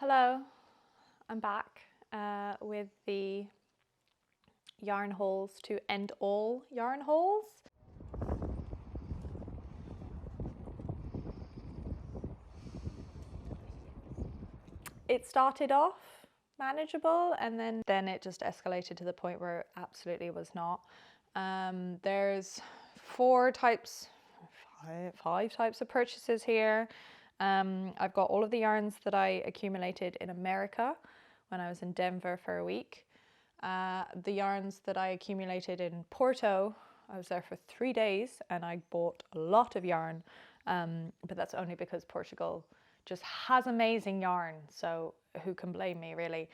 Hello, I'm back with the yarn hauls to end all yarn hauls. It started off manageable and then it just escalated to the point where it absolutely was not. There's five types of purchases here. I've got all of the yarns that I accumulated in America when I was in Denver for a week. The yarns that I accumulated in Porto, I was there for 3 days and I bought a lot of yarn, but that's only because Portugal just has amazing yarn, so who can blame me really?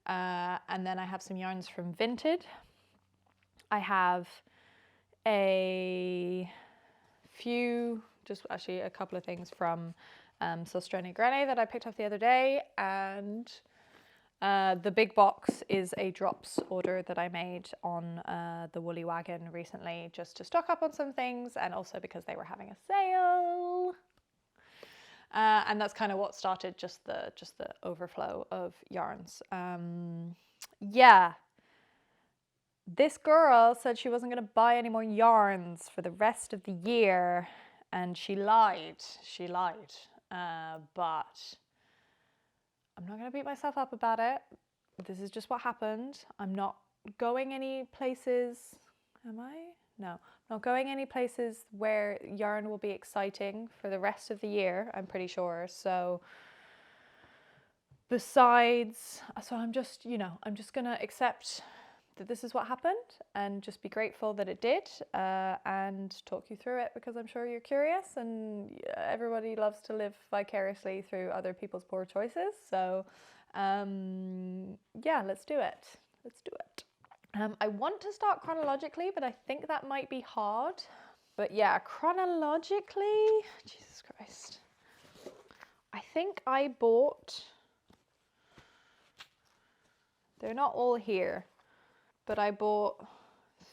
And then I have some yarns from Vinted. I have a few, just actually a couple of things from Sostrani Grene that I picked up the other day, and the big box is a drops order that I made on the Woolly Wagon recently, just to stock up on some things and also because they were having a sale. And that's kind of what started just the overflow of yarns. Yeah. This girl said she wasn't going to buy any more yarns for the rest of the year, and she lied. But I'm not going to beat myself up about it. This is just what happened. I'm not going any places. Am I? No, I'm not going any places where yarn will be exciting for the rest of the year, I'm pretty sure. So I'm just going to accept that this is what happened and just be grateful that it did, and talk you through it because I'm sure you're curious and everybody loves to live vicariously through other people's poor choices. So yeah, let's do it. I want to start chronologically, but I think that might be hard. But yeah, chronologically, Jesus Christ. I think I bought, they're not all here, but I bought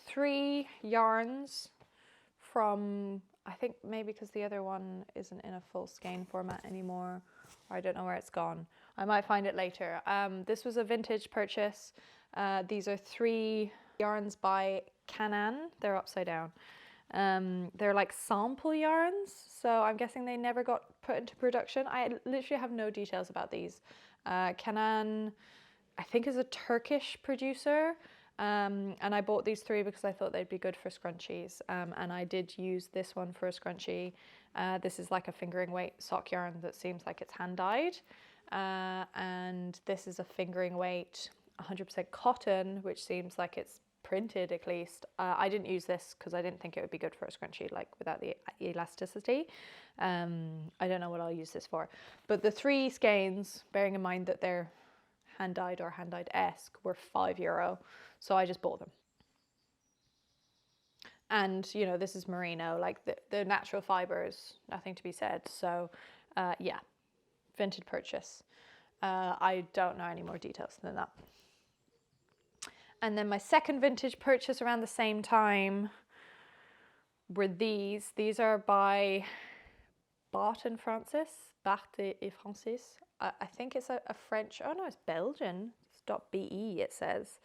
3 yarns from, I think maybe because the other one isn't in a full skein format anymore, or I don't know where it's gone. I might find it later. This was a vintage purchase. These are 3 yarns by Canan. They're upside down. They're like sample yarns, so I'm guessing they never got put into production. I literally have no details about these. Canan, I think, is a Turkish producer, and I bought these 3 because I thought they'd be good for scrunchies, and I did use this one for a scrunchie. This is like a fingering weight sock yarn that seems like it's hand dyed, and this is a fingering weight 100% cotton, which seems like it's printed at least. I didn't use this because I didn't think it would be good for a scrunchie, like without the elasticity. I don't know what I'll use this for. But the 3 skeins, bearing in mind that they're hand dyed or hand dyed-esque, were €5. So I just bought them. And you know, this is merino, like the natural fibers, nothing to be said. So yeah, vintage purchase. I don't know any more details than that. And then my second vintage purchase around the same time were these. These are by Bart and Francis. Bart et Francis. I think it's a French, oh no, it's Belgian. It's .be, it says.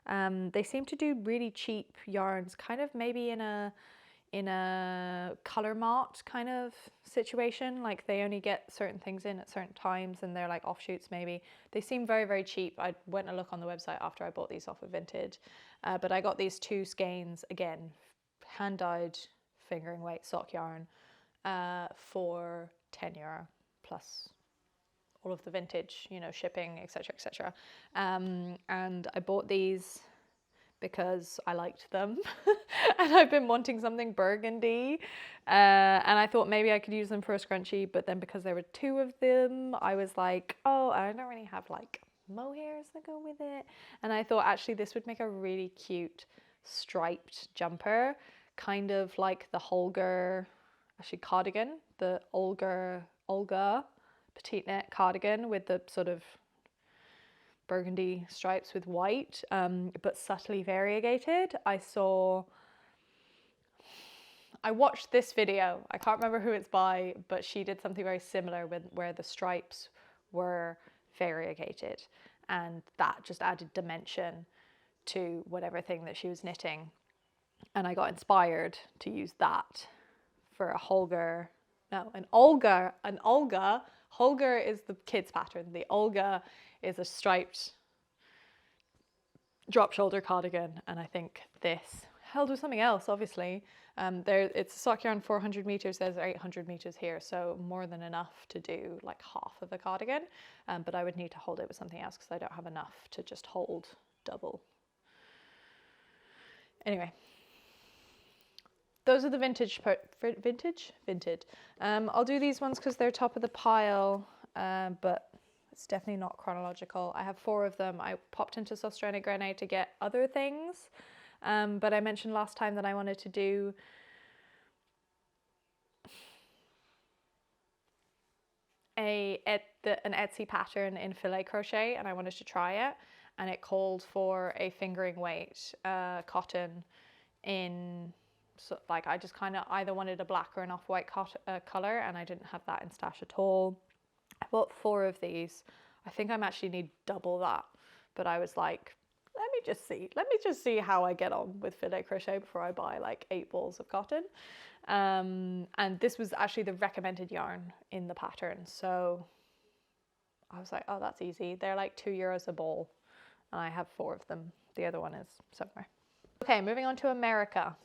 They seem to do really cheap yarns, kind of maybe in a color mart kind of situation, like they only get certain things in at certain times and they're like offshoots maybe. They seem very, very cheap. I went and looked on the website after I bought these off of Vinted, but I got these 2 skeins, again, hand dyed fingering weight sock yarn, for €10 plus all of the vintage, you know, shipping, etc., etc. And I bought these because I liked them and I've been wanting something burgundy, and I thought maybe I could use them for a scrunchie, but then because there were 2 of them, I was like, oh, I don't really have like mohairs that go with it, and I thought actually this would make a really cute striped jumper, kind of like the Holger, actually cardigan, the Olga petite net cardigan with the sort of burgundy stripes with white, but subtly variegated. I watched this video, I can't remember who it's by, but she did something very similar where the stripes were variegated, and that just added dimension to whatever thing that she was knitting. And I got inspired to use that for an Olga. Holger is the kids pattern. The Olga is a striped drop shoulder cardigan, and I think this held with something else, obviously. It's sock yarn 400 meters, there's 800 meters here, so more than enough to do like half of a cardigan, but I would need to hold it with something else because I don't have enough to just hold double. Anyway, those are the vinted. I'll do these ones because they're top of the pile, but it's definitely not chronological. I have 4 of them. I popped into Sostrana Grenade to get other things, but I mentioned last time that I wanted to do an Etsy pattern in filet crochet, and I wanted to try it, and it called for a fingering weight cotton in, so like I just kind of either wanted a black or an off-white color, and I didn't have that in stash at all. I bought 4 of these. I think I'm actually need double that, but I was like, let me just see how I get on with filet crochet before I buy like 8 balls of cotton. And this was actually the recommended yarn in the pattern, so I was like, oh, that's easy. They're like €2 a ball, and I have 4 of them. The other one is somewhere. Okay, moving on to America.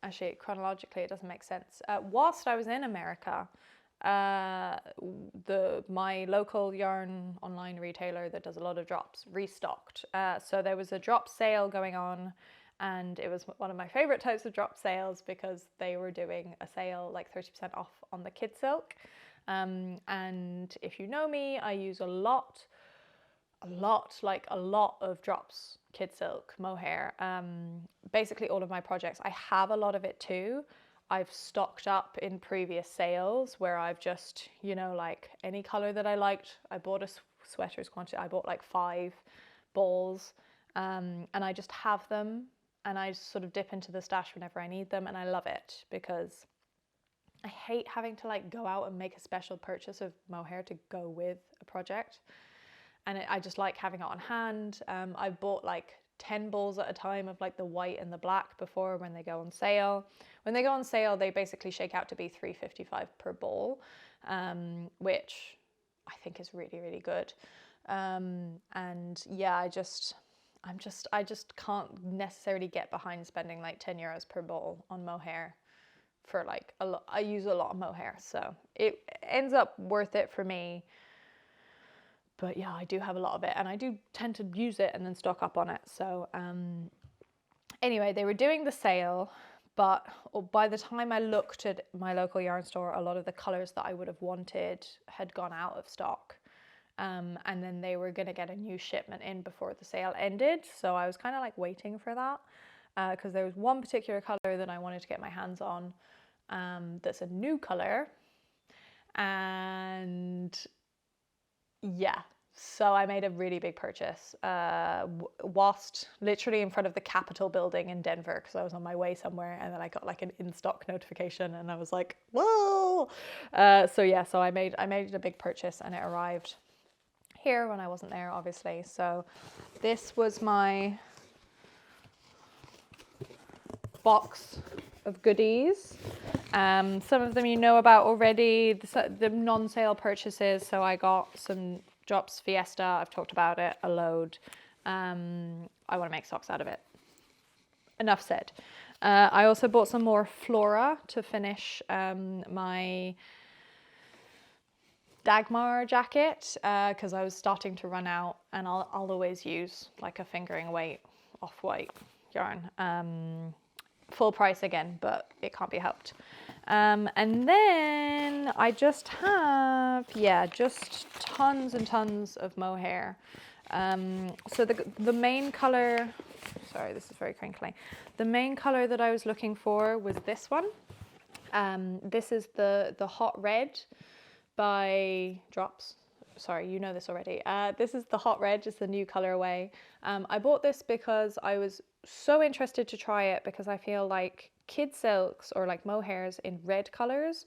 Actually, chronologically, it doesn't make sense. Whilst I was in America, my local yarn online retailer that does a lot of drops restocked. So there was a drop sale going on, and it was one of my favorite types of drop sales because they were doing a sale like 30% off on the kid silk. And if you know me, I use a lot of drops, kid silk, mohair, basically all of my projects. I have a lot of it too. I've stocked up in previous sales where I've just, you know, like any color that I liked. I bought a sweater's quantity. I bought like 5 balls, and I just have them, and I sort of dip into the stash whenever I need them, and I love it because I hate having to like go out and make a special purchase of mohair to go with a project. And I just like having it on hand. I bought like 10 balls at a time of like the white and the black before when they go on sale. When they go on sale, they basically shake out to be $3.55 per ball, which I think is really, really good. And yeah, I just can't necessarily get behind spending like €10 per ball on mohair for like a lot. I use a lot of mohair, so it ends up worth it for me. But yeah, I do have a lot of it, and I do tend to use it and then stock up on it. So anyway, they were doing the sale, but by the time I looked at my local yarn store, a lot of the colors that I would have wanted had gone out of stock. And then they were going to get a new shipment in before the sale ended. So I was kind of like waiting for that because there was one particular color that I wanted to get my hands on that's a new color. And yeah, so I made a really big purchase whilst literally in front of the Capitol building in Denver because I was on my way somewhere, and then I got like an in-stock notification, and I was like, whoa! So yeah, so I made a big purchase, and it arrived here when I wasn't there, obviously. So this was my box of goodies. Some of them you know about already, the non-sale purchases. So I got some drops Fiesta, I've talked about it, a load. I want to make socks out of it. Enough said. I also bought some more Flora to finish my Dagmar jacket because I was starting to run out, and I'll always use like a fingering weight off-white yarn. Full price again, but it can't be helped. And then I just have, just tons and tons of mohair. So the main color, sorry, this is very crinkly. The main color that I was looking for was this one. This is the Hot Red by Drops. Sorry, you know this already. This is the Hot Red, just the new colorway. I bought this because I was so interested to try it because I feel like kid silks or like mohairs in red colors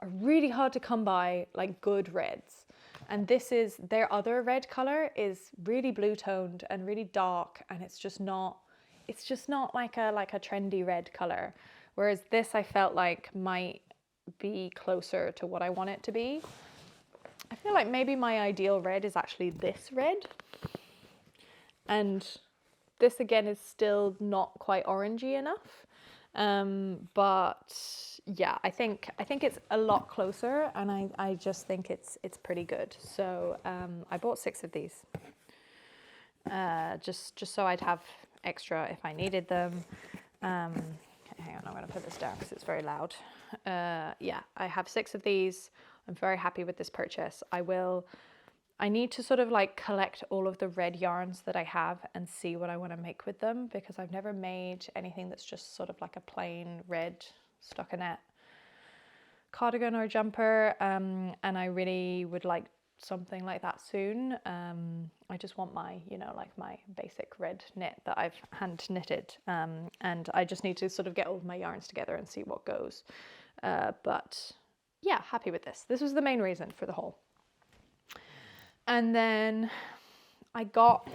are really hard to come by, like good reds. And this is their other red color is really blue toned and really dark, and it's just not like a trendy red color. Whereas this I felt like might be closer to what I want it to be. I feel like maybe my ideal red is actually this red. And this again is still not quite orangey enough. But yeah, I think it's a lot closer, and I just think it's pretty good. So I bought 6 of these, just so I'd have extra if I needed them. Hang on, I'm going to put this down because it's very loud. Yeah, I have 6 of these. I'm very happy with this purchase. I need to sort of like collect all of the red yarns that I have and see what I want to make with them, because I've never made anything that's just sort of like a plain red stockinette cardigan or jumper, and I really would like something like that soon. I just want my, like my basic red knit that I've hand knitted, and I just need to sort of get all of my yarns together and see what goes. But yeah, happy with this. This was the main reason for the haul. And then I got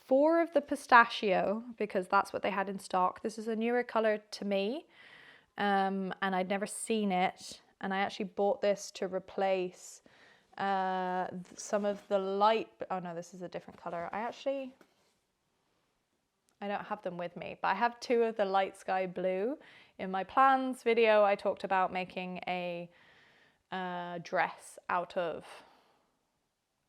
4 of the pistachio because that's what they had in stock. This is a newer color to me, and I'd never seen it. And I actually bought this to replace some of the light. Oh no, this is a different color. I don't have them with me, but I have 2 of the light sky blue. In my plans video, I talked about making a dress out of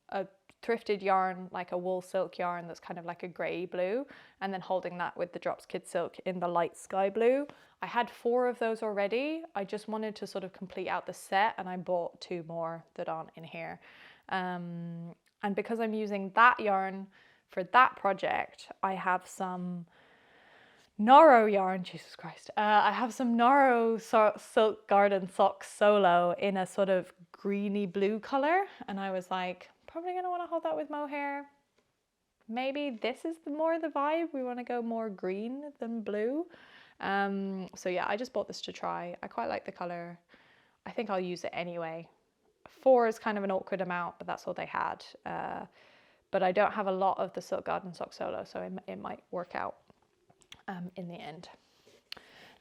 a thrifted yarn, like a wool silk yarn that's kind of like a grey blue, and then holding that with the Drops Kid Silk in the light sky blue. I had 4 of those already. I just wanted to sort of complete out the set, and I bought 2 more that aren't in here. And because I'm using that yarn for that project, I have some Noro yarn, Jesus Christ. I have some Noro Silk Garden Socks Solo in a sort of greeny blue color, and I was like, probably gonna want to hold that with mohair. Maybe this is more the vibe. We want to go more green than blue. So yeah, I just bought this to try. I quite like the color. I think I'll use it anyway. 4 is kind of an awkward amount, but that's all they had. But I don't have a lot of the Silk Garden Sock Solo, so it might work out in the end.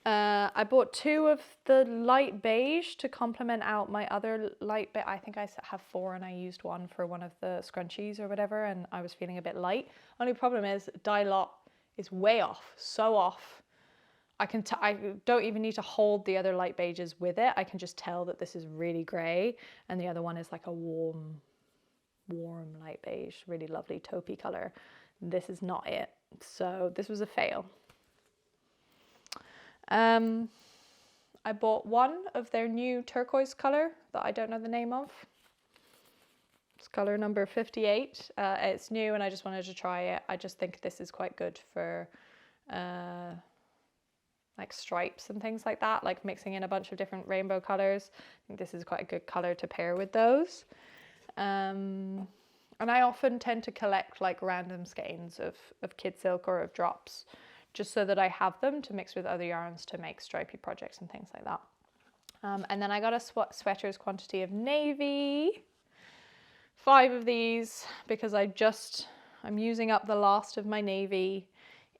I bought 2 of the light beige to complement out my other light beige. I think I have 4 and I used 1 for one of the scrunchies or whatever, and I was feeling a bit light. Only problem is dye lot is way off, so off. I don't even need to hold the other light beiges with it. I can just tell that this is really grey, and the other one is like a warm light beige, really lovely taupey color. This is not it, so this was a fail. I bought 1 of their new turquoise color that I don't know the name of. It's color number 58. It's new and I just wanted to try it. I just think this is quite good for like stripes and things like that, like mixing in a bunch of different rainbow colors. I think this is quite a good color to pair with those. And I often tend to collect like random skeins of kid silk or of drops, just so that I have them to mix with other yarns to make stripy projects and things like that. And then I got a sweater's quantity of navy, 5 of these, because I'm using up the last of my navy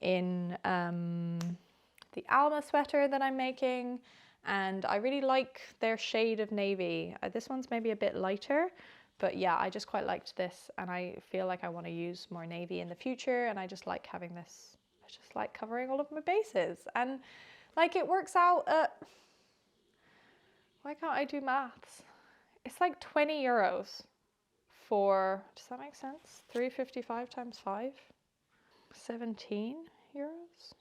in the Alma sweater that I'm making, and I really like their shade of navy. This one's maybe a bit lighter, but yeah, I just quite liked this, and I feel like I want to use more navy in the future, and I just like having this. I just like covering all of my bases, and like it works out at, why can't I do maths? It's like 20 euros for, does that make sense? 355 times 5? 17 euros?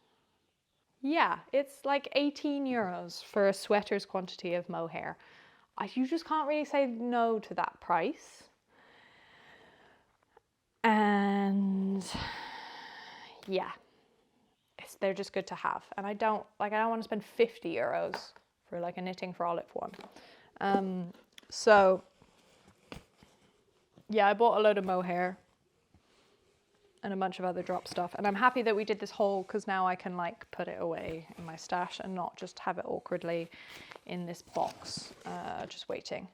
Yeah, it's like 18 euros for a sweater's quantity of mohair. You just can't really say no to that price. And yeah, they're just good to have. And I don't want to spend 50 euros for like a knitting for olive one. So yeah, I bought a load of mohair and a bunch of other drop stuff, and I'm happy that we did this haul because now I can like put it away in my stash and not just have it awkwardly in this box just waiting.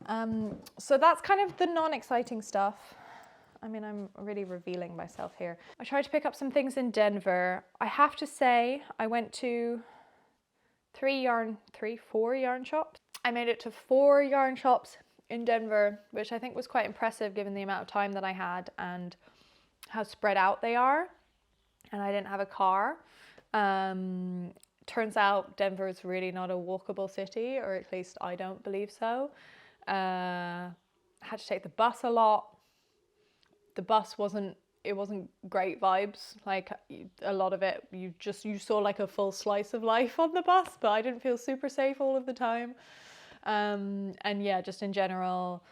So that's kind of the non-exciting stuff. I mean, I'm really revealing myself here. I tried to pick up some things in Denver. I have to say, I went to 4 yarn shops. I made it to 4 yarn shops in Denver, which I think was quite impressive given the amount of time that I had and how spread out they are. And I didn't have a car. Turns out Denver is really not a walkable city, or at least I don't believe so. I had to take the bus a lot. The bus wasn't great vibes. Like a lot of it, you saw like a full slice of life on the bus, but I didn't feel super safe all of the time. And yeah, just in general,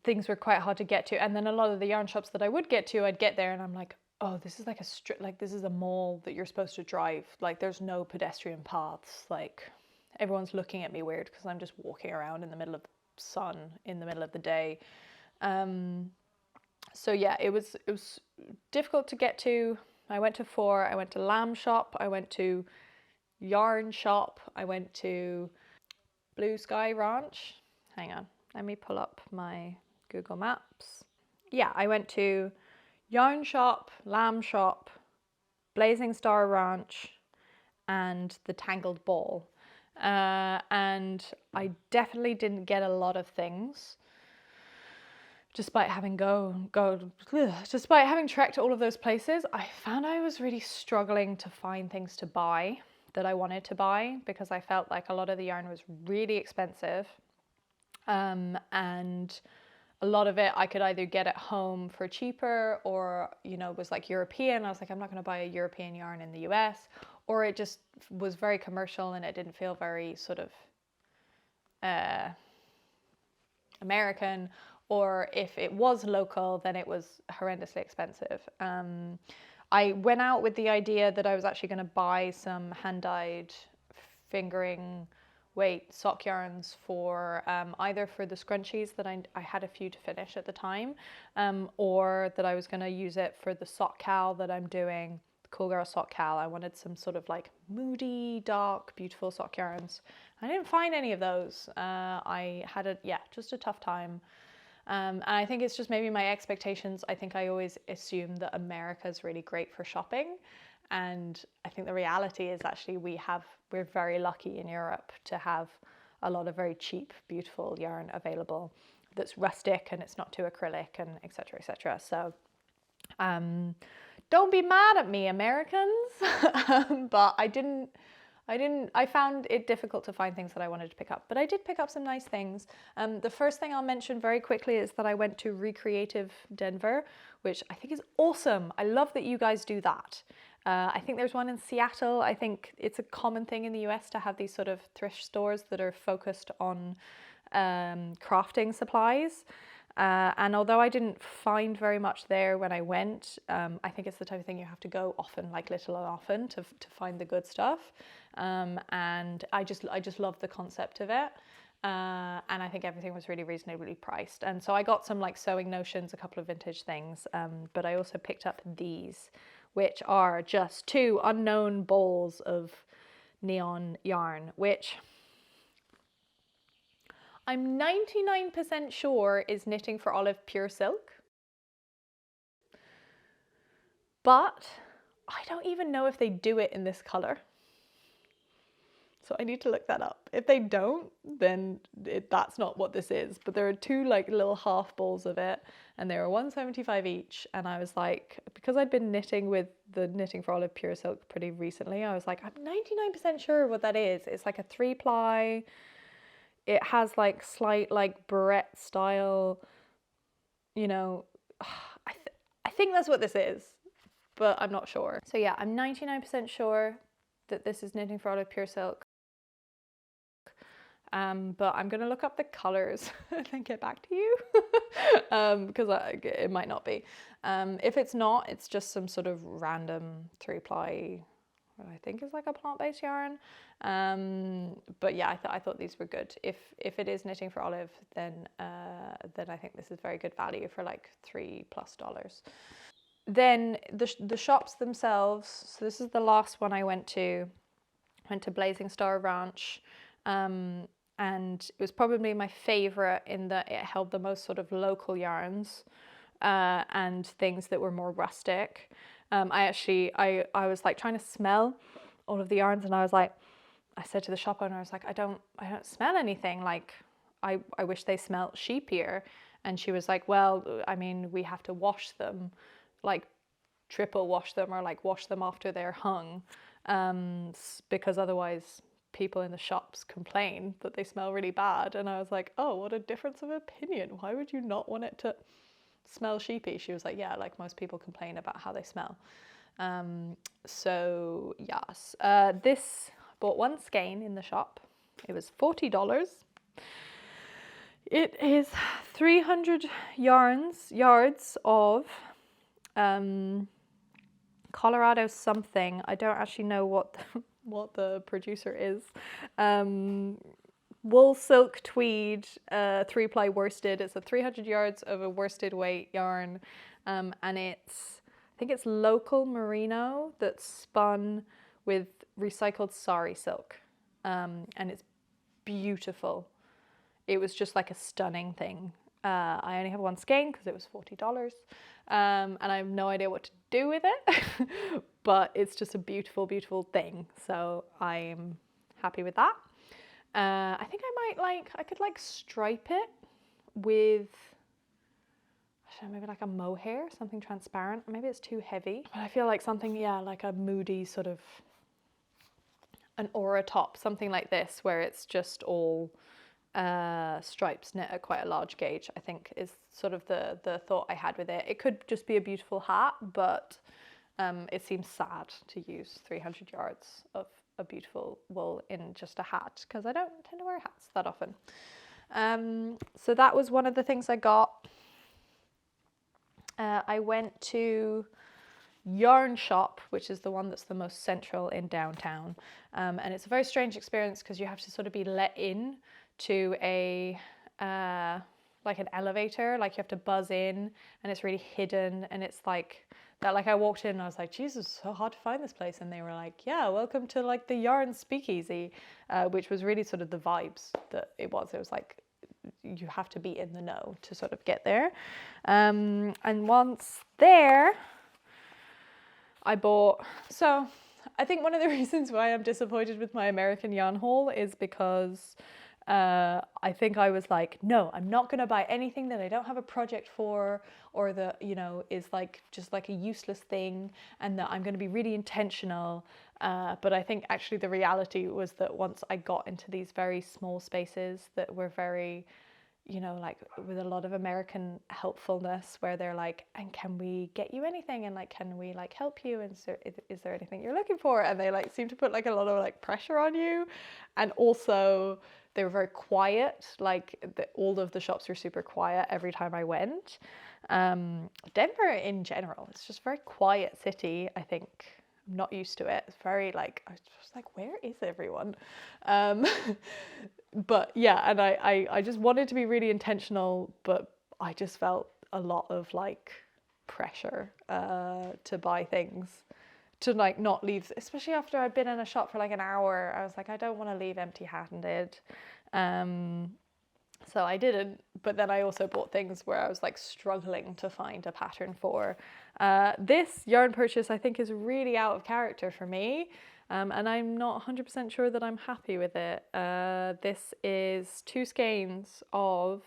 things were quite hard to get to. And then a lot of the yarn shops that I would get to, I'd get there and I'm like, oh, this is like this is a mall that you're supposed to drive. Like there's no pedestrian paths. Like everyone's looking at me weird because I'm just walking around in the middle of sun in the middle of the day. So yeah, it was difficult to get to. I went to 4. I went to lamb shop. I went to yarn shop. I went to Blue Sky Ranch. Hang on, let me pull up my Google Maps. Yeah, I went to yarn shop, lamb shop, Blazing Star Ranch, and the Tangled Ball. And I definitely didn't get a lot of things. Despite having despite having trekked all of those places, I found I was really struggling to find things to buy that I wanted to buy because I felt like a lot of the yarn was really expensive. And a lot of it I could either get at home for cheaper or, was like European. I was like, I'm not going to buy a European yarn in the US, or it just was very commercial and it didn't feel very sort of American, or if it was local, then it was horrendously expensive. I went out with the idea that I was actually going to buy some hand-dyed fingering weight sock yarns for either for the scrunchies that I had a few to finish at the time, or that I was going to use it for the sock cowl that I'm doing, the Cool Girl sock cowl. I wanted some sort of like moody, dark, beautiful sock yarns. I didn't find any of those. I had just a tough time. And I think it's just maybe my expectations. I think I always assume that America is really great for shopping. And I think the reality is actually we're very lucky in Europe to have a lot of very cheap, beautiful yarn available that's rustic and it's not too acrylic and et cetera, et cetera. So don't be mad at me, Americans. But I found it difficult to find things that I wanted to pick up, but I did pick up some nice things. The first thing I'll mention very quickly is that I went to Recreative Denver, which I think is awesome. I love that you guys do that. I think there's one in Seattle. I think it's a common thing in the US to have these sort of thrift stores that are focused on crafting supplies. And although I didn't find very much there when I went, I think it's the type of thing you have to go often, like little and often, to find the good stuff. And I just love the concept of it. And I think everything was really reasonably priced. And so I got some like sewing notions, a couple of vintage things, but I also picked up these, which are just 2 unknown balls of neon yarn, which I'm 99% sure is Knitting for Olive pure silk. But I don't even know if they do it in this color. So I need to look that up. If they don't, then that's not what this is. But there are 2 like little half balls of it, and they were $1.75 each. And I was like, because I'd been knitting with the Knitting for Olive pure silk pretty recently, I was like, I'm 99% sure what that is. It's like a 3-ply. It has like slight like barrette style, I think that's what this is, but I'm not sure. So yeah, I'm 99% sure that this is Knitting for Olive pure silk. But I'm gonna look up the colors and then get back to you because it might not be. If it's not, it's just some sort of random 3-ply, what I think is like a plant-based yarn. But yeah, I thought these were good. If it is Knitting for Olive, then I think this is very good value for like $3+. Then the shops themselves. So this is the last one I went to. Went to Blazing Star Ranch. and it was probably my favorite in that it held the most sort of local yarns and things that were more rustic. I was like trying to smell all of the yarns, and I said to the shop owner, I was like, I don't smell anything. Like, I wish they smelled sheepier. And she was like, well, I mean, we have to wash them, like triple wash them, or like wash them after they're hung, because otherwise people in the shops complain that they smell really bad. And I was like, oh, what a difference of opinion. Why would you not want it to smell sheepy? She was like, yeah, like most people complain about how they smell. So yes, this, bought one skein in the shop. It was $40. It is 300 yards of Colorado something. I don't actually know what the producer is. Wool, silk, tweed, 3-ply worsted. It's a 300 yards of a worsted weight yarn, and I think it's local merino that's spun with recycled sari silk, and it's beautiful. It was just like a stunning thing. I only have one skein because it was $40, and I have no idea what to do with it, but it's just a beautiful, beautiful thing. So I'm happy with that. I think I could like stripe it with, I don't know, maybe like a mohair, something transparent. Maybe it's too heavy, but I feel like something, yeah, like a moody sort of, an aura top, something like this, where it's just all stripes knit at quite a large gauge, I think is sort of the thought I had with it. It could just be a beautiful hat, but it seems sad to use 300 yards of a beautiful wool in just a hat, because I don't tend to wear hats that often. So that was one of the things I got. I went to Yarn Shop, which is the one that's the most central in downtown, and it's a very strange experience because you have to sort of be let in to a like an elevator, like you have to buzz in, and it's really hidden, and it's like that. Like I walked in and I was like, Jesus, it's so hard to find this place, and they were like, yeah, welcome to like the Yarn Speakeasy, which was really sort of the vibes that it was. It was like you have to be in the know to sort of get there, and once there I bought, so I think one of the reasons why I'm disappointed with my American yarn haul is because I think I was like, no, I'm not going to buy anything that I don't have a project for, or that, you know, is like just like a useless thing, and that I'm going to be really intentional. But I think actually the reality was that once I got into these very small spaces that were very, you know, like with a lot of American helpfulness, where they're like, and can we get you anything? And like, can we like help you? And so is there anything you're looking for? And they like seem to put like a lot of like pressure on you. And also they were very quiet. Like all of the shops were super quiet every time I went. Denver in general, it's just a very quiet city. I think I'm not used to it. It's very like, I was just like, where is everyone? But yeah, and I just wanted to be really intentional, but I just felt a lot of like pressure to buy things, to like not leave, especially after I'd been in a shop for like an hour. I was like, I don't want to leave empty-handed. So I didn't, but then I also bought things where I was like struggling to find a pattern for. This yarn purchase I think is really out of character for me. And I'm not 100% sure that I'm happy with it. This is 2 skeins of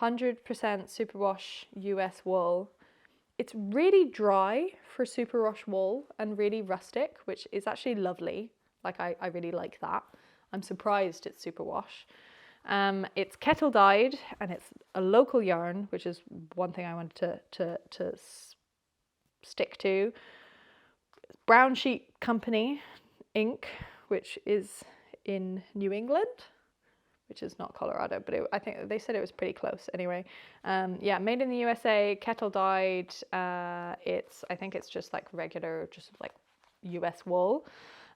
100% superwash US wool. It's really dry for superwash wool and really rustic, which is actually lovely. Like I really like that. I'm surprised it's superwash. It's kettle dyed, and it's a local yarn, which is one thing I wanted to stick to. Brown Sheep Company Inc., which is in New England, which is not Colorado, but I think they said it was pretty close anyway. Yeah, made in the USA, kettle dyed. I think it's just like regular, just like US wool.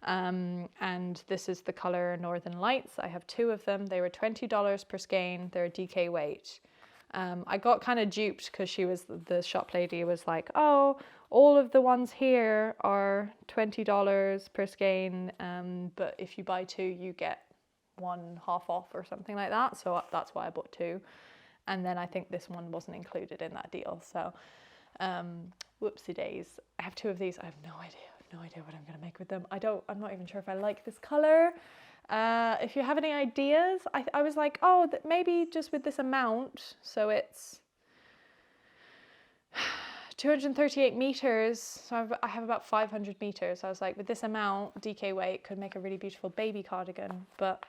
And this is the color Northern Lights. I have 2 of them. They were $20 per skein. They're a DK weight. I got kind of duped because the shop lady was like, oh, all of the ones here are $20 per skein, but if you buy 2, you get one half off or something like that. So that's why I bought two. And then I think this one wasn't included in that deal. So whoopsie days. I have two of these. I have no idea. I have no idea what I'm going to make with them. I'm not even sure if I like this color. If you have any ideas, I was like, oh, maybe just with this amount. So it's 238 meters. So I have about 500 meters. So I was like, with this amount, DK weight could make a really beautiful baby cardigan. But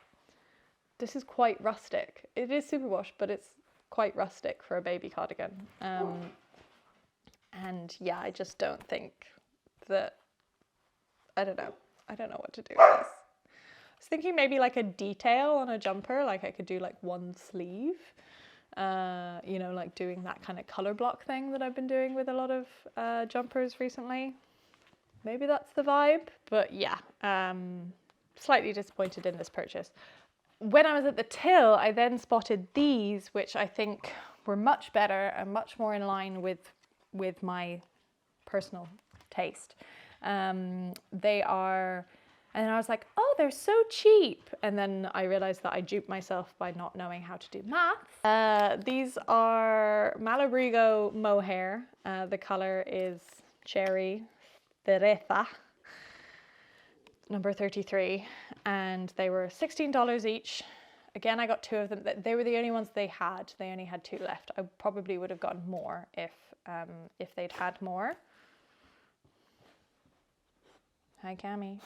this is quite rustic. It is superwash, but it's quite rustic for a baby cardigan. And yeah, I just don't think that, I don't know what to do with this. I was thinking maybe like a detail on a jumper, like I could do like one sleeve, you know, like doing that kind of color block thing that I've been doing with a lot of jumpers recently. Maybe that's the vibe, but yeah, slightly disappointed in this purchase. When I was at the till, I then spotted these, which I think were much better and much more in line with my personal taste. They are, and I was like, oh, they're so cheap. And then I realized that I duped myself by not knowing how to do math. These are Malabrigo mohair. The color is Cherry Cereza, number 33. And they were $16 each. Again, I got two of them. They were the only ones they had. They only had two left. I probably would have gotten more if they'd had more. Hi, Cami.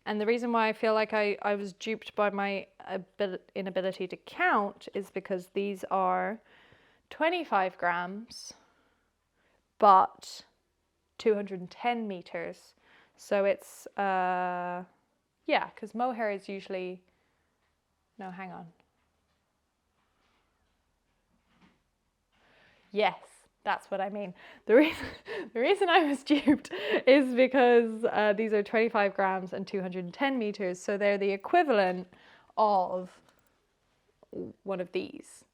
And the reason why I feel like I was duped by my inability to count is because these are 25 grams, but 210 meters. So it's, yeah, because mohair is usually, no, hang on. Yes, that's what I mean. The reason I was duped is because these are 25 grams and 210 meters. So they're the equivalent of one of these.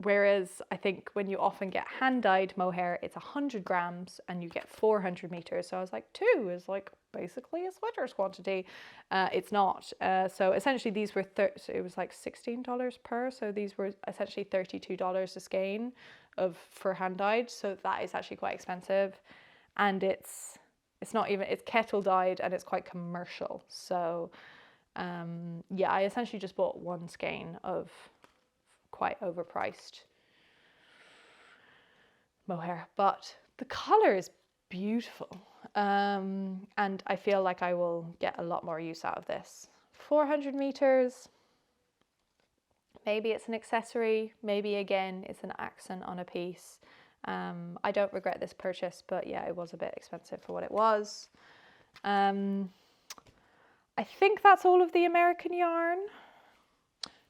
Whereas I think when you often get hand-dyed mohair, it's 100 grams and you get 400 meters. So I was like, two is like basically a sweater's quantity. It's not. So essentially these were, so it was like $16 per. So these were essentially $32 a skein for hand-dyed. So that is actually quite expensive. And it's not even, it's kettle dyed and it's quite commercial. So yeah, I essentially just bought one skein of quite overpriced mohair, but the color is beautiful, and I feel like I will get a lot more use out of this. 400 meters, maybe it's an accessory, maybe again it's an accent on a piece. I don't regret this purchase, but yeah, it was a bit expensive for what it was. I think that's all of the American yarn.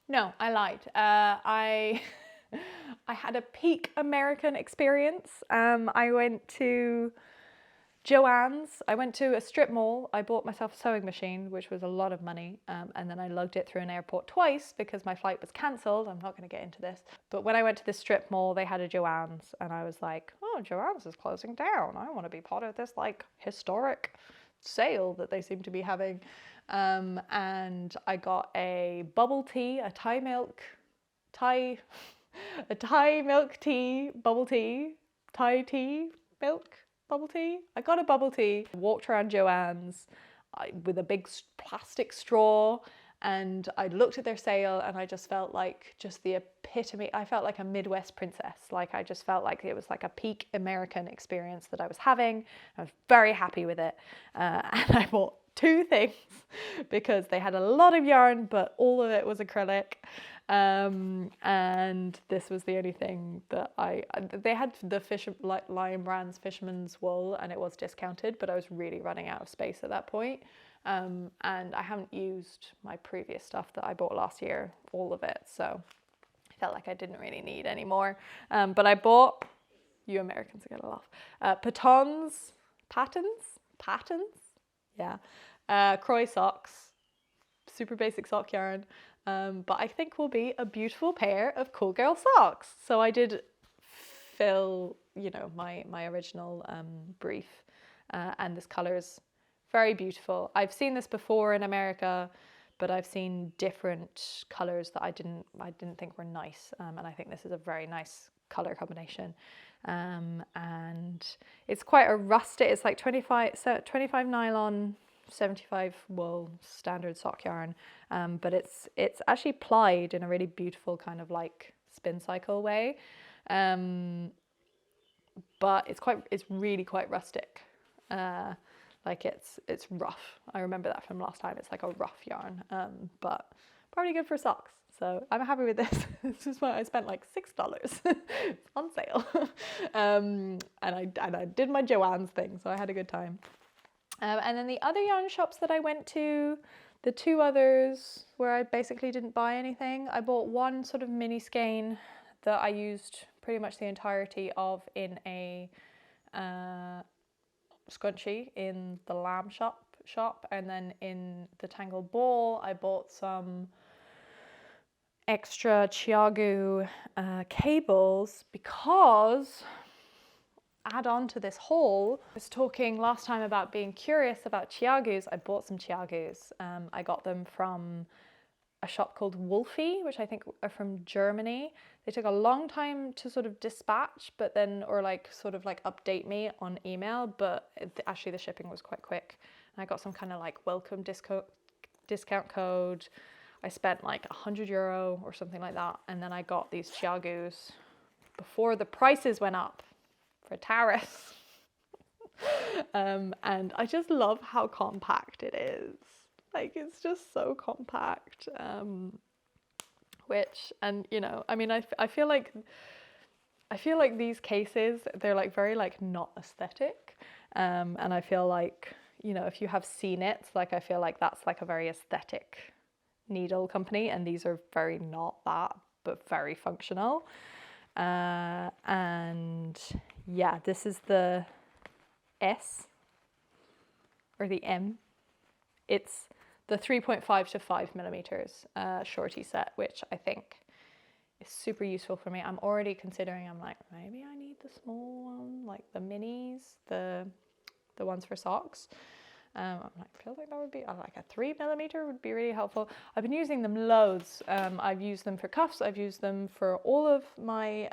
No, I lied. I had a peak American experience. I went to Joann's. I went to a strip mall. I bought myself a sewing machine, which was a lot of money. And then I lugged it through an airport twice because my flight was cancelled. I'm not going to get into this. But when I went to the strip mall, they had a Joann's. And I was like, oh, Joann's is closing down. I want to be part of this like historic sale that they seem to be having. And I got a bubble tea, a Thai milk tea, bubble tea, Thai tea, milk, bubble tea. I got a bubble tea, walked around Joann's with a big plastic straw, and I looked at their sale and I just felt like just the epitome. I felt like a Midwest princess. Like I just felt like it was like a peak American experience that I was having. I was very happy with it. And I bought two things because they had a lot of yarn, but all of it was acrylic. And this was the only thing that they had the Lion Brand's Fisherman's Wool, and it was discounted, but I was really running out of space at that point. And I haven't used my previous stuff that I bought last year, all of it. So I felt like I didn't really need any more. But I bought, you Americans are gonna laugh, patons, yeah, Croy socks, super basic sock yarn. But I think will be a beautiful pair of cool girl socks. So I did fill, you know, my original brief, and this color is very beautiful. I've seen this before in America, but I've seen different colors that I didn't think were nice, and I think this is a very nice color combination. And it's quite a rustic, it's like 25 nylon, 75 wool, standard sock yarn, but it's actually plied in a really beautiful kind of like spin cycle way, but it's really quite rustic. Like it's rough. I remember that from last time. It's like a rough yarn, but probably good for socks. So I'm happy with this. This is why I spent like $6 on sale, and I did my Joann's thing, so I had a good time. And then the other yarn shops that I went to, the two others where I basically didn't buy anything, I bought one sort of mini skein that I used pretty much the entirety of in a scrunchie in the lamb shop, and then in the Tangled Ball I bought some extra chiagoo cables, because add on to this haul, I was talking last time about being curious about chiagoos. I bought some chiagoos. I got them from a shop called Wolfie, which I think are from Germany. They took a long time to sort of dispatch, but then, or like sort of like update me on email, but actually the shipping was quite quick. And I got some kind of like welcome discount code. I spent like €100 or something like that. And then I got these chiagoos before the prices went up for tariffs. And I just love how compact it is. Like, it's just so compact. Which, and you know, I mean, I feel like these cases, they're like very like not aesthetic. And I feel like, you know, if you have seen it, like I feel like that's like a very aesthetic needle company, and these are very not that, but very functional. And yeah, this is the S or the M. It's the 3.5 to 5 millimeters shorty set, which I think is super useful for me. I'm already considering, I'm like, maybe I need the small one, like the minis, the ones for socks. I feel like that would be like a 3 millimeter would be really helpful. I've been using them loads. I've used them for cuffs. I've used them for all of my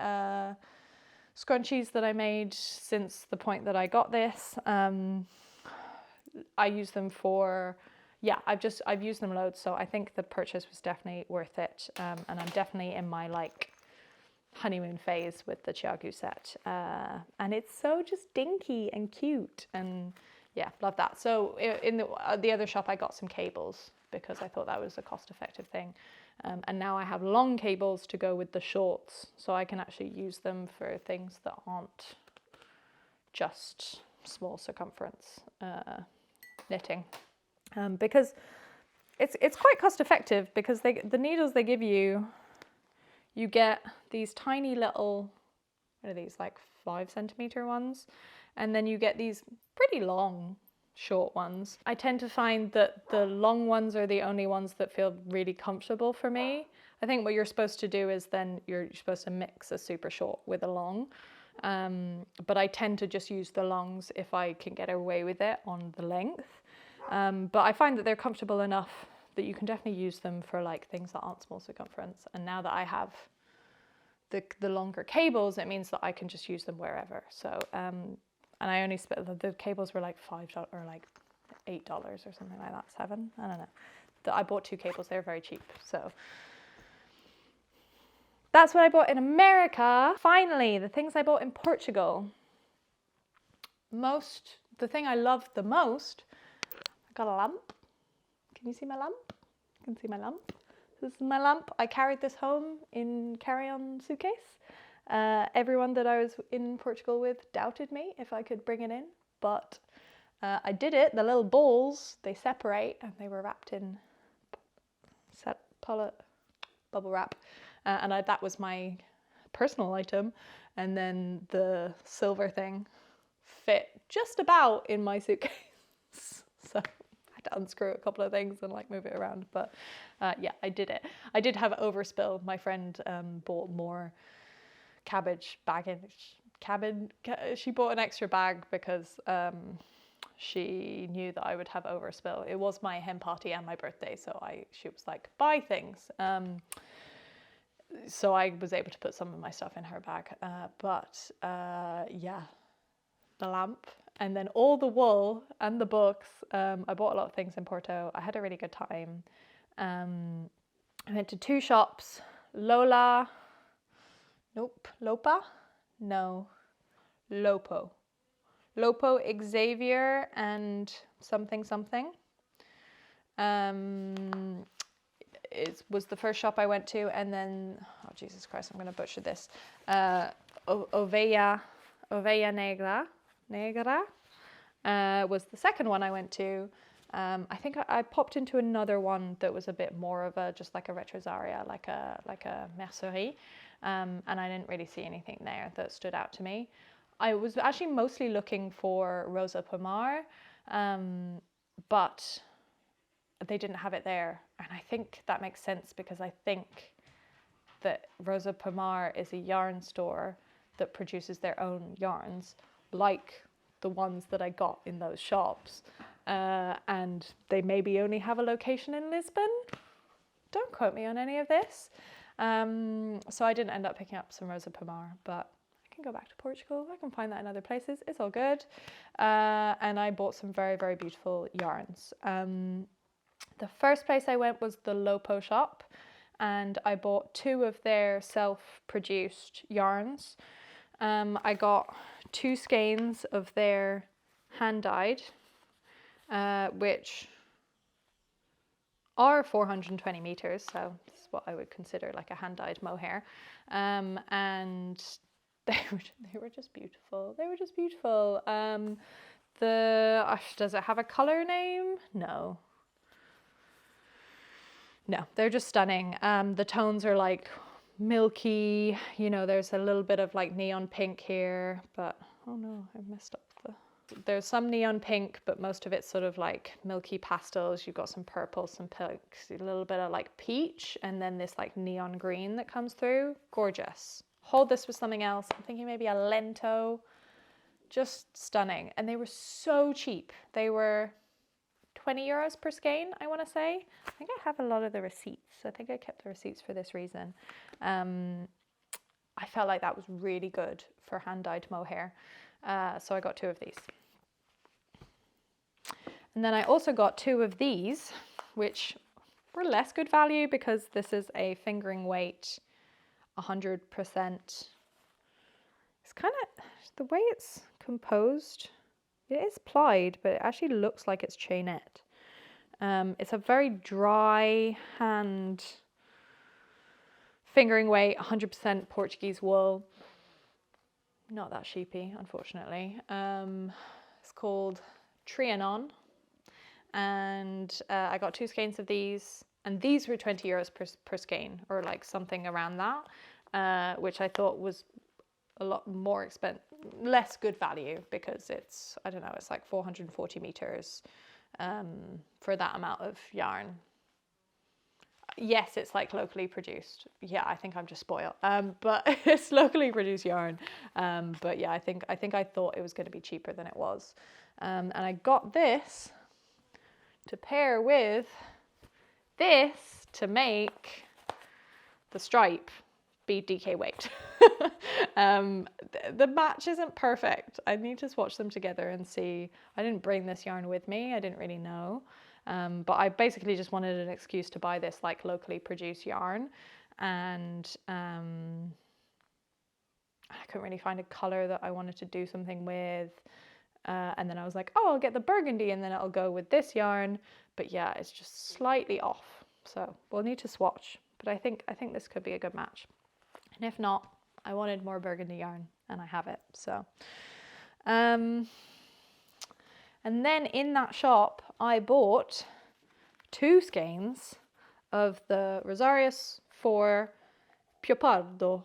scrunchies that I made since the point that I got this. I use them for, yeah, I've used them loads. So I think the purchase was definitely worth it. And I'm definitely in my like honeymoon phase with the chiagoo set. And it's so just dinky and cute, and yeah, love that. So in the other shop, I got some cables because I thought that was a cost-effective thing. And now I have long cables to go with the shorts, so I can actually use them for things that aren't just small circumference knitting. Because it's quite cost-effective, because the needles they give you, you get these tiny little, what are these, like 5 centimeter ones? And then you get these pretty long short ones. I tend to find that the long ones are the only ones that feel really comfortable for me. I think what you're supposed to do is then you're supposed to mix a super short with a long. But I tend to just use the longs if I can get away with it on the length. But I find that they're comfortable enough that you can definitely use them for like things that aren't small circumference. And now that I have the longer cables, it means that I can just use them wherever. So, and I only spent, the cables were like $5 or like $8 or something like that, 7, I don't know. I bought 2 cables, they're very cheap. So that's what I bought in America. Finally, the things I bought in Portugal. The thing I loved the most, I got a lamp. Can you see my lamp? You can see my lamp. This is my lamp. I carried this home in carry-on suitcase. Everyone that I was in Portugal with doubted me if I could bring it in, but I did it. The little balls, they separate, and they were wrapped in bubble wrap, and that was my personal item. And then the silver thing fit just about in my suitcase, so I had to unscrew a couple of things and like move it around. But yeah, I did it. I did have overspill. My friend bought more cabbage baggage. She bought an extra bag because she knew that I would have overspill. It was my hen party and my birthday, so she was like, buy things. So I was able to put some of my stuff in her bag. Yeah, the lamp and then all the wool and the books. I bought a lot of things in Porto. I had a really good time. I went to 2 shops, Lopa, no, Lopo, Xavier and something. It was the first shop I went to, and then, oh Jesus Christ, I'm going to butcher this, Oveia Negra was the second one I went to. I think I popped into another one that was a bit more of just like a retrosaria, like a mercerie, and I didn't really see anything there that stood out to me. I was actually mostly looking for Rosa Pomar, but they didn't have it there, and I think that makes sense because I think that Rosa Pomar is a yarn store that produces their own yarns, like the ones that I got in those shops, and they maybe only have a location in Lisbon. Don't quote me on any of this. So I didn't end up picking up some Rosa Pomar, but I can go back to Portugal. I can find that in other places. It's all good. And I bought some very, very beautiful yarns. The first place I went was the Lopo shop, and I bought 2 of their self-produced yarns. I got 2 skeins of their hand-dyed, which are 420 meters, so this is what I would consider like a hand-dyed mohair. And they were just beautiful. They were just beautiful. Does it have a color name? No, they're just stunning. The tones are like milky, you know, there's a little bit of like neon pink here, but oh no, I messed up there's some neon pink, but most of it's sort of like milky pastels. You've got some purple, some pinks, a little bit of like peach, and then this like neon green that comes through. Gorgeous. Hold this with something else. I'm thinking maybe a lento. Just stunning. And they were so cheap. They were 20 euros per skein, I want to say. I think I have a lot of the receipts. I think I kept the receipts for this reason. I felt like that was really good for hand-dyed mohair. So I got 2 of these. And then I also got 2 of these, which were less good value because this is a fingering weight, 100%. It's kind of, the way it's composed, it is plied, but it actually looks like it's chainette. It's a very dry hand fingering weight, 100% Portuguese wool. Not that sheepy, unfortunately. It's called Trianon, and I got 2 skeins of these, and these were 20 euros per skein, or like something around that, which I thought was a lot more expensive, less good value, because it's, I don't know, it's like 440 meters for that amount of yarn. Yes, it's like locally produced. Yeah, I think I'm just spoiled. But it's locally produced yarn. But yeah, I think I thought it was going to be cheaper than it was. And I got this to pair with this to make the stripe be DK weight. The match isn't perfect. I need to swatch them together and see. I didn't bring this yarn with me. I didn't really know. But I basically just wanted an excuse to buy this like locally produced yarn, and I couldn't really find a color that I wanted to do something with, and then I was like, oh, I'll get the burgundy and then it'll go with this yarn, but yeah, it's just slightly off, so we'll need to swatch, but I think this could be a good match, and if not, I wanted more burgundy yarn and I have it, so and then in that shop, I bought 2 skeins of the Rosarius for Piopardo.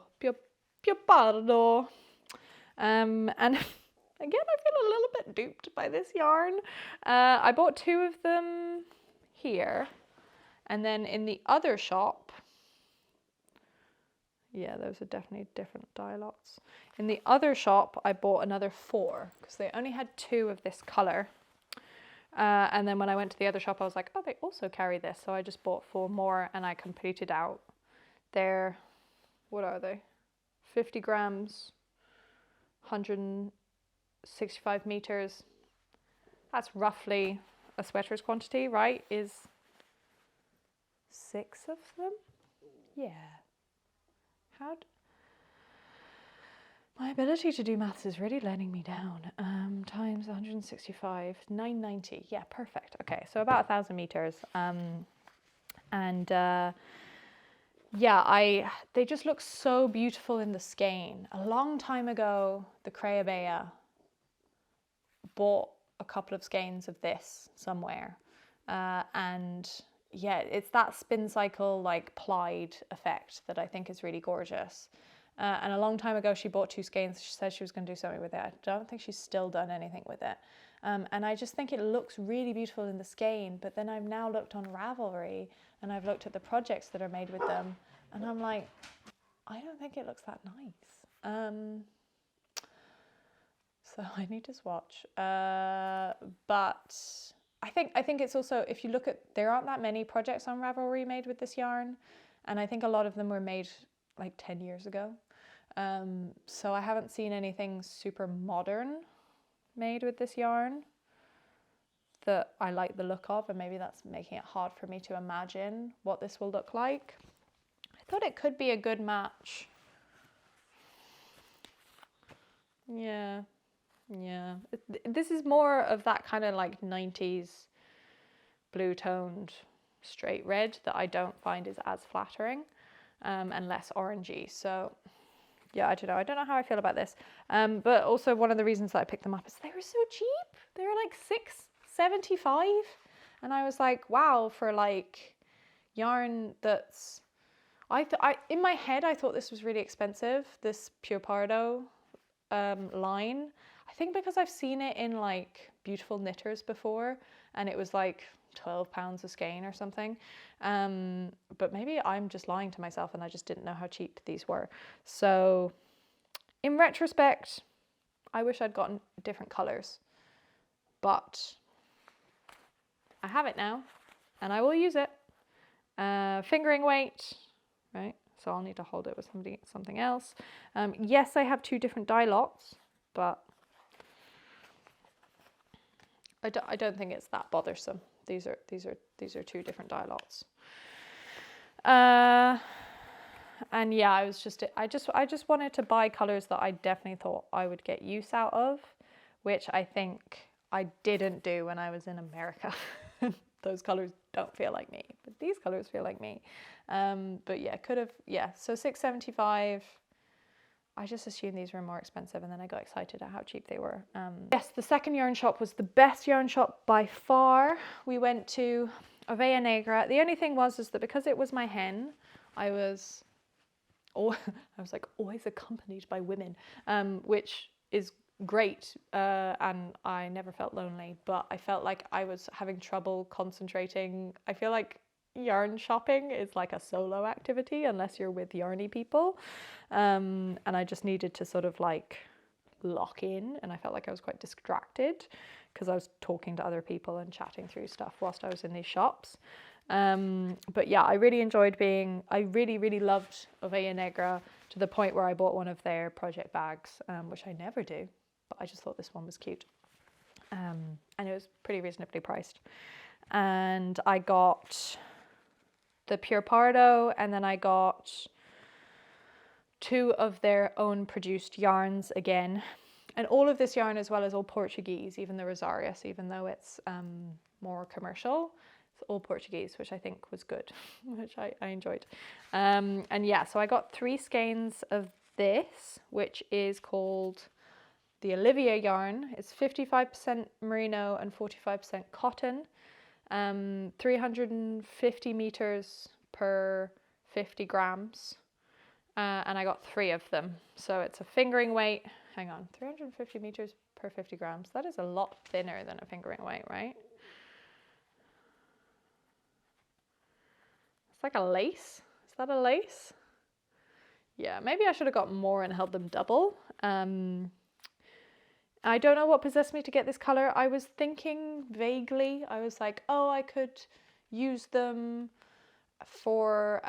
And again, I feel a little bit duped by this yarn. I bought 2 of them here. And then in the other shop, yeah, those are definitely different dye lots. In the other shop, I bought another 4 because they only had 2 of this color. And then when I went to the other shop, I was like, oh, they also carry this. So I just bought 4 more and I completed out their, what are they? 50 grams, 165 meters. That's roughly a sweater's quantity, right? Is 6 of them? Yeah. My ability to do maths is really letting me down. Times 165, 990. Yeah, perfect. Okay, so about 1,000 meters. Yeah, they just look so beautiful in the skein. A long time ago, the Creabea bought a couple of skeins of this somewhere. And yeah, it's that spin cycle, like plied effect that I think is really gorgeous. And a long time ago, she bought 2 skeins. She said she was going to do something with it. I don't think she's still done anything with it. And I just think it looks really beautiful in the skein. But then I've now looked on Ravelry and I've looked at the projects that are made with them. And I'm like, I don't think it looks that nice. So I need to swatch. But I think it's also, if you look at, there aren't that many projects on Ravelry made with this yarn. And I think a lot of them were made like 10 years ago. So I haven't seen anything super modern made with this yarn that I like the look of, and maybe that's making it hard for me to imagine what this will look like. I thought it could be a good match. Yeah. This is more of that kind of like 90s blue toned straight red that I don't find is as flattering, and less orangey. So yeah, I don't know how I feel about this. But also one of the reasons that I picked them up is they were so cheap. They were like $6.75, and I was like, wow, for like yarn that's, in my head I thought this was really expensive, this Pure Pardo line. I think because I've seen it in like Beautiful Knitters before, and it was like £12 a skein or something. But maybe I'm just lying to myself and I just didn't know how cheap these were. So in retrospect, I wish I'd gotten different colors, but I have it now and I will use it. Fingering weight, right? So I'll need to hold it with something else. Yes, I have 2 different dye lots, but I don't think it's that bothersome. These are 2 different dye lots. And yeah, I just wanted to buy colors that I definitely thought I would get use out of, which I think I didn't do when I was in America. Those colors don't feel like me, but these colors feel like me. But yeah, so $6.75. I just assumed these were more expensive, and then I got excited at how cheap they were. Yes, the second yarn shop was the best yarn shop by far. We went to Oveia Negra. The only thing was that because it was my hen, I was like always accompanied by women, which is great, and I never felt lonely, but I felt like I was having trouble concentrating. I feel like yarn shopping is like a solo activity unless you're with yarny people, and I just needed to sort of like lock in, and I felt like I was quite distracted because I was talking to other people and chatting through stuff whilst I was in these shops. But yeah, I really really loved Oveia Negra to the point where I bought one of their project bags, which I never do, but I just thought this one was cute. And it was pretty reasonably priced. And I got the Pure Pardo, and then I got 2 of their own produced yarns again. And all of this yarn as well is all Portuguese, even the Rosarius, even though it's more commercial. It's all Portuguese, which I think was good, which I enjoyed. And yeah, so I got 3 skeins of this, which is called the Olivia yarn. It's 55% merino and 45% cotton. 350 meters per 50 grams. And I got 3 of them. So it's a fingering weight. Hang on, 350 meters per 50 grams. That is a lot thinner than a fingering weight, right? It's like a lace. Is that a lace? Yeah, maybe I should have got more and held them double. I don't know what possessed me to get this color. I was thinking vaguely, I was like, oh, I could use them for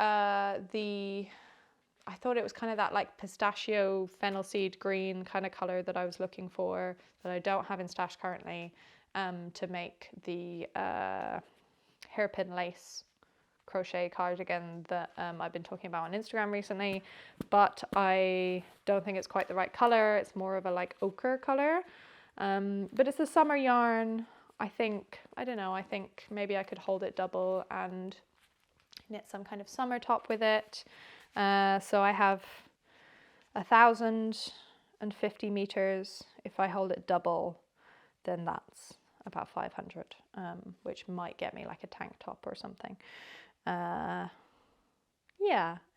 I thought it was kind of that like pistachio fennel seed green kind of color that I was looking for, that I don't have in stash currently, to make the hairpin lace crochet cardigan that I've been talking about on Instagram recently, but I don't think it's quite the right color. It's more of a like ochre color, but it's a summer yarn. I think, I don't know, I think maybe I could hold it double and knit some kind of summer top with it. So I have 1,050 meters. If I hold it double, then that's about 500, which might get me like a tank top or something. Yeah,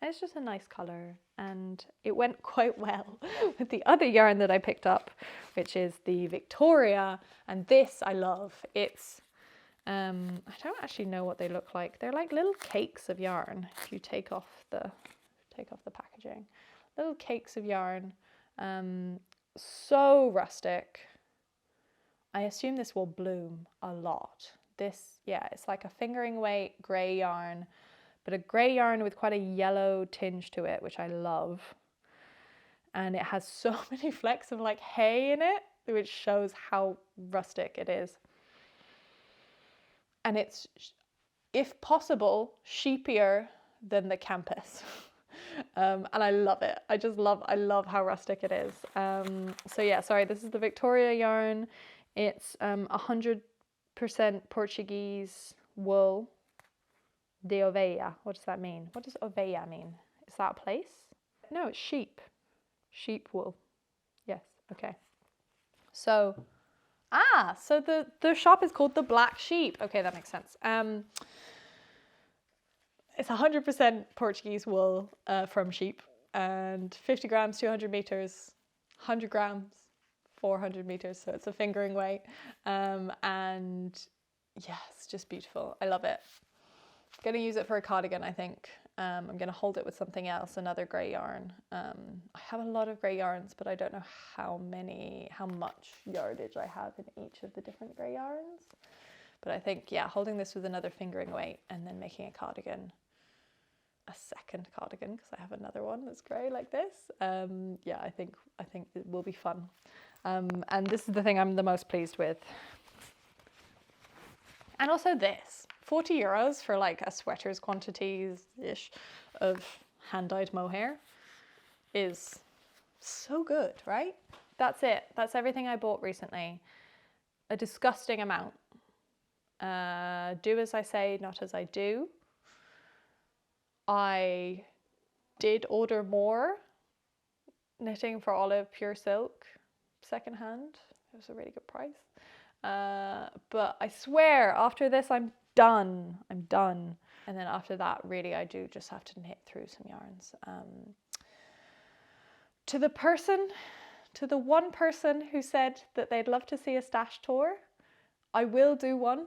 it's just a nice color, and it went quite well with the other yarn that I picked up, which is the Victoria, and this I love. It's I don't actually know what they look like. They're like little cakes of yarn. If you take off the packaging, little cakes of yarn, so rustic. I assume this will bloom a lot. This, yeah, it's like a fingering weight grey yarn, but a grey yarn with quite a yellow tinge to it, which I love. And it has so many flecks of like hay in it, which shows how rustic it is. And it's, if possible, sheepier than the campus. And I love it. I love how rustic it is. So yeah, sorry, this is the Victoria yarn. It's 100% Portuguese wool. De oveia. What does that mean? What does oveia mean? Is that a place? No, it's sheep. Sheep wool. Yes, okay. So, so the shop is called the Black Sheep. Okay, that makes sense. It's 100% Portuguese wool from sheep, and 50 grams, 200 meters, 100 grams, 400 meters. So it's a fingering weight. And yeah, it's just beautiful. I love it. I'm going to use it for a cardigan, I think. I'm going to hold it with something else, another grey yarn. I have a lot of grey yarns, but I don't know how much yardage I have in each of the different grey yarns. But I think, yeah, holding this with another fingering weight and then making a cardigan, a second cardigan, because I have another one that's grey like this. Yeah, I think it will be fun. And this is the thing I'm the most pleased with. And also this, 40 euros for like a sweater's quantities-ish of hand-dyed mohair is so good, right? That's it. That's everything I bought recently. A disgusting amount. Do as I say, not as I do. I did order more knitting for Olive Pure Silk secondhand. It was a really good price. But I swear after this I'm done. I'm done. And then after that, really, I do just have to knit through some yarns. To the one person who said that they'd love to see a stash tour, I will do one.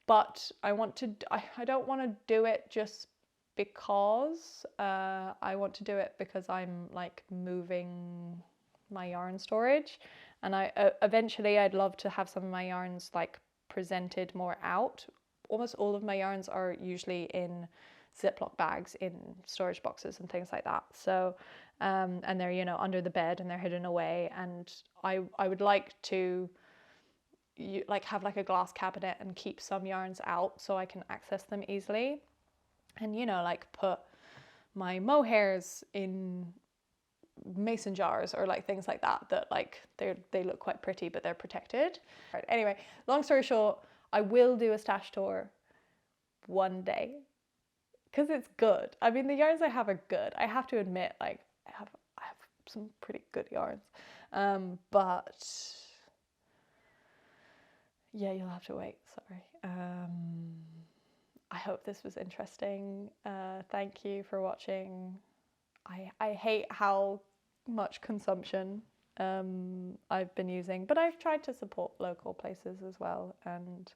But I don't want to do it just because I want to do it because I'm like moving my yarn storage, and eventually I'd love to have some of my yarns like presented more out. Almost all of my yarns are usually in Ziploc bags in storage boxes and things like that. So and they're, you know, under the bed and they're hidden away, and I would like to have like a glass cabinet and keep some yarns out so I can access them easily, and, you know, like put my mohairs in mason jars or like things like that like they look quite pretty but they're protected. Right, anyway, long story short, I will do a stash tour one day because it's good. I mean, the yarns I have are good. I have to admit, like I have some pretty good yarns, but yeah, you'll have to wait. Sorry. I hope this was interesting. Thank you for watching. I hate how much consumption I've been using, but I've tried to support local places as well, and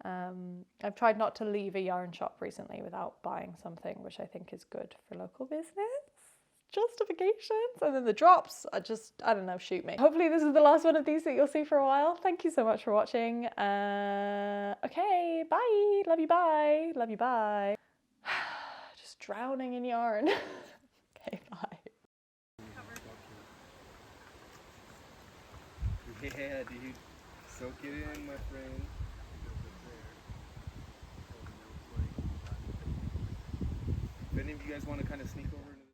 I've tried not to leave a yarn shop recently without buying something, which I think is good for local business. justifications, and then the drops are just, I don't know, shoot me. Hopefully this is the last one of these that you'll see for a while. Thank you so much for watching. Okay, bye. Love you, bye. Love you, bye. Just drowning in yarn. Okay, bye. Yeah, dude. Soak it in, my friend. If any of you guys want to kind of sneak over